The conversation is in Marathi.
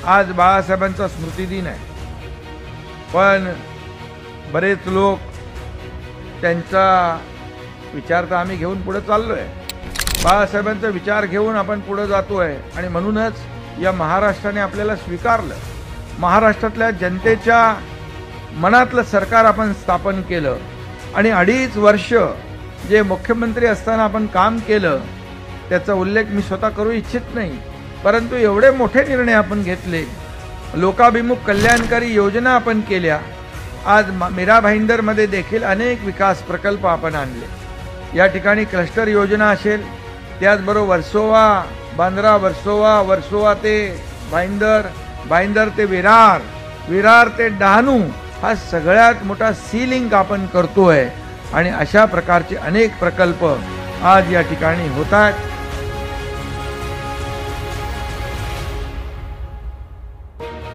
आज बाळासाहेबांचा स्मृतिदिन आहे, पण बरेच लोक त्यांचा विचार तर आम्ही घेऊन पुढे चाललोय। बाळासाहेबांचा विचार घेऊन आपण पुढे जातोय आणि म्हणूनच या महाराष्ट्राने आपल्याला स्वीकारलं। महाराष्ट्रातल्या जनतेच्या मनातलं सरकार आपण स्थापन केलं आणि 2.5 वर्ष जे मुख्यमंत्री असताना आपण काम केलं त्याचा उल्लेख मी स्वतः करू इच्छित नाही, परंतु एवढे मोठे निर्णय आपण घेतले, लोकाभिमुख कल्याणकारी योजना आपण केल्या। आज मीरा भाईंदरमध्ये देखील अनेक विकास प्रकल्प आपण आणले। या ठिकाणी क्लस्टर योजना असेल, त्याचबरोबर वर्सोवा, बांद्रा वर्सोवा, वर्सोवा ते भाईंदर, भाईंदर ते विरार, विरार ते डहाणू, हा सगळ्यात मोठा सी लिंक आपण करतोय आणि अशा प्रकारचे अनेक प्रकल्प आज या ठिकाणी होत आहेत।